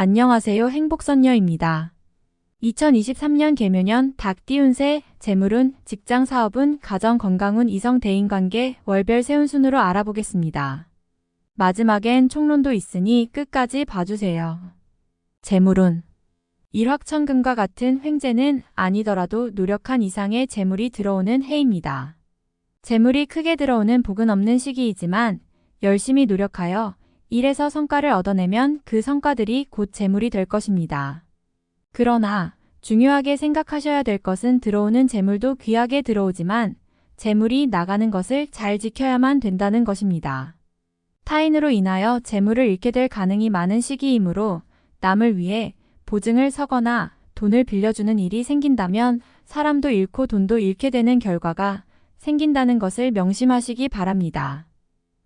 안녕하세요. 행복선녀입니다. 2023년 개묘년 닭 띠운 새, 재물운, 직장 사업운, 가정 건강운, 이성 대인관계, 월별 세운순으로 알아보겠습니다. 마지막엔 총론도 있으니 끝까지 봐주세요. 재물운. 일확천금과 같은 횡재는 아니더라도 노력한 이상의 재물이 들어오는 해입니다. 재물이 크게 들어오는 복은 없는 시기이지만 열심히 노력하여 일에서 성과를 얻어내면 그 성과들이 곧 재물이 될 것입니다. 그러나 중요하게 생각하셔야 될 것은 들어오는 재물도 귀하게 들어오지만 재물이 나가는 것을 잘 지켜야만 된다는 것입니다. 타인으로 인하여 재물을 잃게 될 가능이 많은 시기이므로 남을 위해 보증을 서거나 돈을 빌려주는 일이 생긴다면 사람도 잃고 돈도 잃게 되는 결과가 생긴다는 것을 명심하시기 바랍니다.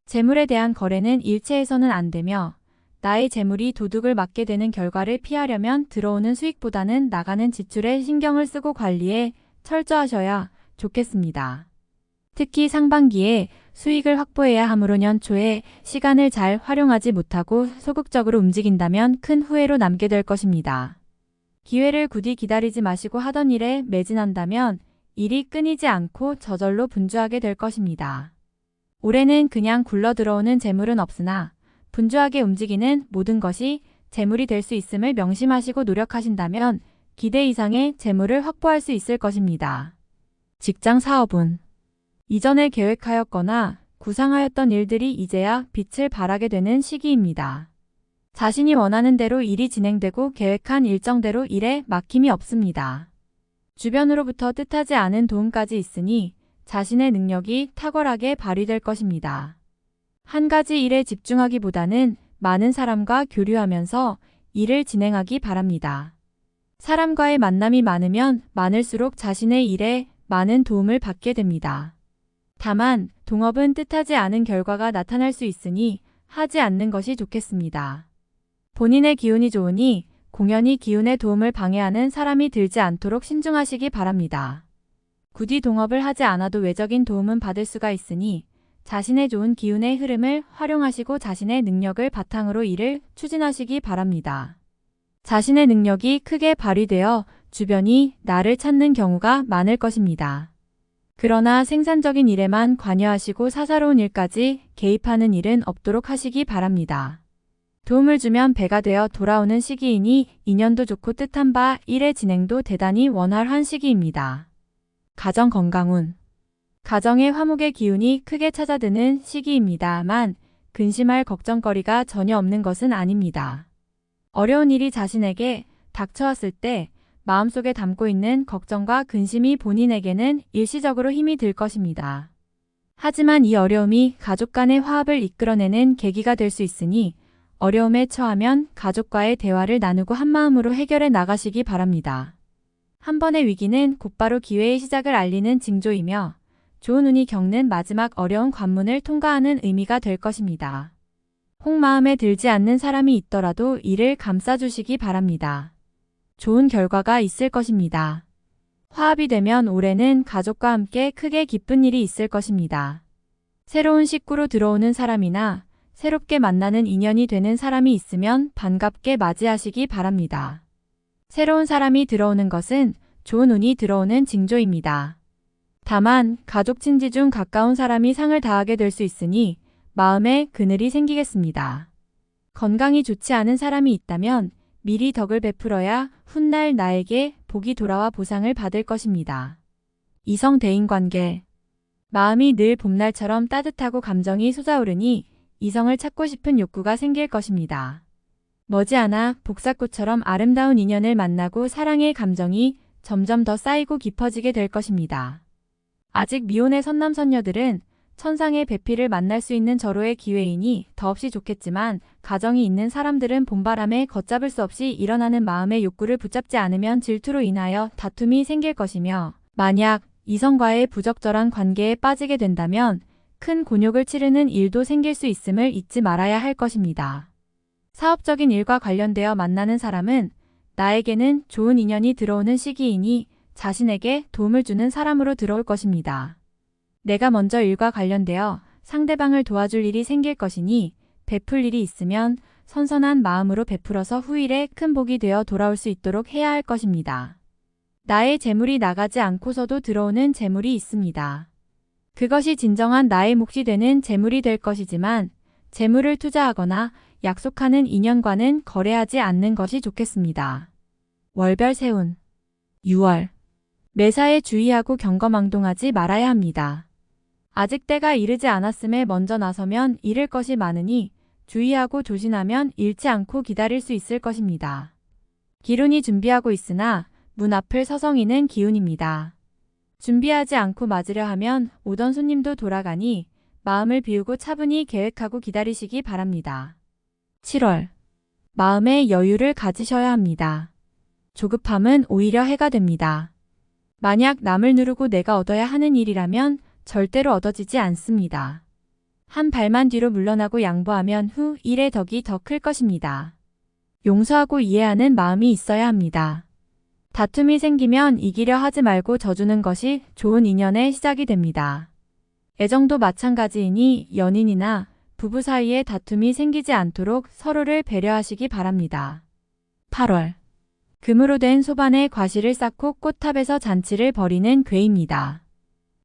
재물에 대한 거래는 일체해서는 안 되며 나의 재물이 도둑을 맞게 되는 결과를 피하려면 들어오는 수익보다는 나가는 지출에 신경을 쓰고 관리에 철저하셔야 좋겠습니다. 특히 상반기에 수익을 확보해야 하므로 연초에 시간을 잘 활용하지 못하고 소극적으로 움직인다면 큰 후회로 남게 될 것입니다. 기회를 굳이 기다리지 마시고 하던 일에 매진한다면 일이 끊이지 않고 저절로 분주하게 될 것입니다. 올해는 그냥 굴러 들어오는 재물은 없으나 분주하게 움직이는 모든 것이 재물이 될 수 있음을 명심하시고 노력하신다면 기대 이상의 재물을 확보할 수 있을 것입니다. 직장 사업운. 이전에 계획하였거나 구상하였던 일들이 이제야 빛을 발하게 되는 시기입니다. 자신이 원하는 대로 일이 진행되고 계획한 일정대로 일에 막힘이 없습니다. 주변으로부터 뜻하지 않은 도움까지 있으니 자신의 능력이 탁월하게 발휘될 것입니다. 한 가지 일에 집중하기보다는 많은 사람과 교류하면서 일을 진행하기 바랍니다. 사람과의 만남이 많으면 많을수록 자신의 일에 많은 도움을 받게 됩니다. 다만 동업은 뜻하지 않은 결과가 나타날 수 있으니 하지 않는 것이 좋겠습니다. 본인의 기운이 좋으니 공연히 기운의 도움을 방해하는 사람이 들지 않도록 신중하시기 바랍니다. 굳이 동업을 하지 않아도 외적인 도움은 받을 수가 있으니 자신의 좋은 기운의 흐름을 활용하시고 자신의 능력을 바탕으로 일을 추진하시기 바랍니다. 자신의 능력이 크게 발휘되어 주변이 나를 찾는 경우가 많을 것입니다. 그러나 생산적인 일에만 관여하시고 사사로운 일까지 개입하는 일은 없도록 하시기 바랍니다. 도움을 주면 배가 되어 돌아오는 시기이니 인연도 좋고 뜻한 바 일의 진행도 대단히 원활한 시기입니다. 가정 건강운. 가정의 화목의 기운이 크게 찾아드는 시기입니다만 근심할 걱정거리가 전혀 없는 것은 아닙니다. 어려운 일이 자신에게 닥쳐왔을 때 마음속에 담고 있는 걱정과 근심이 본인에게는 일시적으로 힘이 들 것입니다. 하지만 이 어려움이 가족 간의 화합을 이끌어내는 계기가 될 수 있으니 어려움에 처하면 가족과의 대화를 나누고 한마음으로 해결해 나가시기 바랍니다. 한 번의 위기는 곧바로 기회의 시작을 알리는 징조이며 좋은 운이 겪는 마지막 어려운 관문을 통과하는 의미가 될 것입니다. 혹 마음에 들지 않는 사람이 있더라도 이를 감싸주시기 바랍니다. 좋은 결과가 있을 것입니다. 화합이 되면 올해는 가족과 함께 크게 기쁜 일이 있을 것입니다. 새로운 식구로 들어오는 사람이나 새롭게 만나는 인연이 되는 사람이 있으면 반갑게 맞이하시기 바랍니다. 새로운 사람이 들어오는 것은 좋은 운이 들어오는 징조입니다. 다만 가족 친지 중 가까운 사람이 상을 다하게 될 수 있으니 마음에 그늘이 생기겠습니다. 건강이 좋지 않은 사람이 있다면 미리 덕을 베풀어야 훗날 나에게 복이 돌아와 보상을 받을 것입니다. 이성 대인관계. 마음이 늘 봄날처럼 따뜻하고 감정이 솟아오르니 이성을 찾고 싶은 욕구가 생길 것입니다. 머지않아 복사꽃처럼 아름다운 인연을 만나고 사랑의 감정이 점점 더 쌓이고 깊어지게 될 것입니다. 아직 미혼의 선남선녀들은 천상의 배필을 만날 수 있는 절호의 기회이니 더없이 좋겠지만 가정이 있는 사람들은 봄바람에 걷잡을 수 없이 일어나는 마음의 욕구를 붙잡지 않으면 질투로 인하여 다툼이 생길 것이며 만약 이성과의 부적절한 관계에 빠지게 된다면 큰 곤욕을 치르는 일도 생길 수 있음을 잊지 말아야 할 것입니다. 사업적인 일과 관련되어 만나는 사람은 나에게는 좋은 인연이 들어오는 시기이니 자신에게 도움을 주는 사람으로 들어올 것입니다. 내가 먼저 일과 관련되어 상대방을 도와줄 일이 생길 것이니 베풀 일이 있으면 선선한 마음으로 베풀어서 후일에 큰 복이 되어 돌아올 수 있도록 해야 할 것입니다. 나의 재물이 나가지 않고서도 들어오는 재물이 있습니다. 그것이 진정한 나의 몫이 되는 재물이 될 것이지만 재물을 투자하거나 약속하는 인연과는 거래하지 않는 것이 좋겠습니다. 월별 세운 6월 매사에 주의하고 경거망동하지 말아야 합니다. 아직 때가 이르지 않았음에 먼저 나서면 잃을 것이 많으니 주의하고 조심하면 잃지 않고 기다릴 수 있을 것입니다. 기운이 준비하고 있으나 문 앞을 서성이는 기운입니다. 준비하지 않고 맞으려 하면 오던 손님도 돌아가니 마음을 비우고 차분히 계획하고 기다리시기 바랍니다. 7월 마음의 여유를 가지셔야 합니다. 조급함은 오히려 해가 됩니다. 만약 남을 누르고 내가 얻어야 하는 일이라면 절대로 얻어지지 않습니다. 한 발만 뒤로 물러나고 양보하면 후 일의 덕이 더 클 것입니다. 용서하고 이해하는 마음이 있어야 합니다. 다툼이 생기면 이기려 하지 말고 져주는 것이 좋은 인연의 시작이 됩니다. 애정도 마찬가지이니 연인이나 부부 사이에 다툼이 생기지 않도록 서로를 배려하시기 바랍니다. 8월 금으로 된 소반에 과실을 쌓고 꽃탑에서 잔치를 벌이는 괴입니다.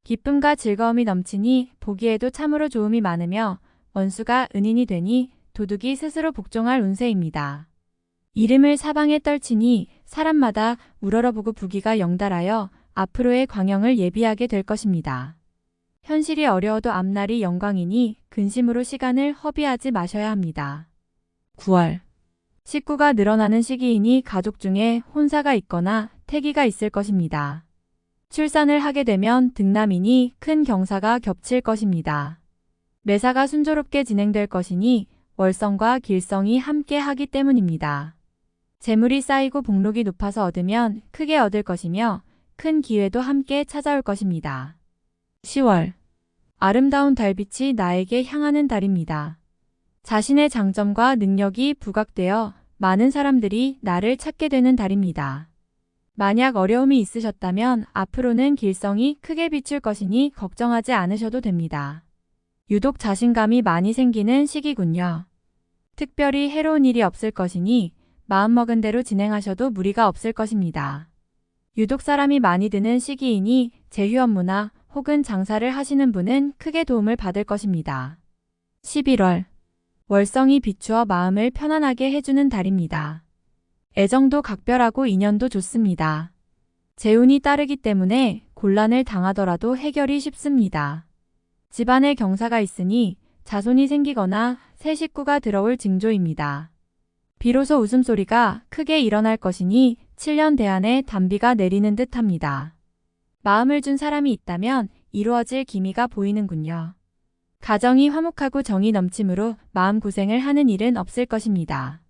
기쁨과 즐거움이 넘치니 보기에도 참으로 좋음이 많으며 원수가 은인이 되니 도둑이 스스로 복종할 운세입니다. 이름을 사방에 떨치니 사람마다 우러러보고 부귀가 영달하여 앞으로의 광영을 예비하게 될 것입니다. 현실이 어려워도 앞날이 영광이니 근심으로 시간을 허비하지 마셔야 합니다. 9월 식구가 늘어나는 시기이니 가족 중에 혼사가 있거나 태기가 있을 것입니다. 출산을 하게 되면 등남이니 큰 경사가 겹칠 것입니다. 매사가 순조롭게 진행될 것이니 월성과 길성이 함께 하기 때문입니다. 재물이 쌓이고 복록이 높아서 얻으면 크게 얻을 것이며 큰 기회도 함께 찾아올 것입니다. 10월 아름다운 달빛이 나에게 향하는 달입니다. 자신의 장점과 능력이 부각되어 많은 사람들이 나를 찾게 되는 달입니다. 만약 어려움이 있으셨다면 앞으로는 길성이 크게 비출 것이니 걱정하지 않으셔도 됩니다. 유독 자신감이 많이 생기는 시기군요. 특별히 해로운 일이 없을 것이니 마음먹은 대로 진행하셔도 무리가 없을 것입니다. 유독 사람이 많이 드는 시기이니 제휴 업무나 혹은 장사를 하시는 분은 크게 도움을 받을 것입니다. 11월 월성이 비추어 마음을 편안하게 해주는 달입니다. 애정도 각별하고 인연도 좋습니다. 재운이 따르기 때문에 곤란을 당하더라도 해결이 쉽습니다. 집안에 경사가 있으니 자손이 생기거나 새 식구가 들어올 징조입니다. 비로소 웃음소리가 크게 일어날 것이니 7년 대안에 단비가 내리는 듯합니다. 마음을 준 사람이 있다면 이루어질 기미가 보이는군요. 가정이 화목하고 정이 넘치므로 마음고생을 하는 일은 없을 것입니다.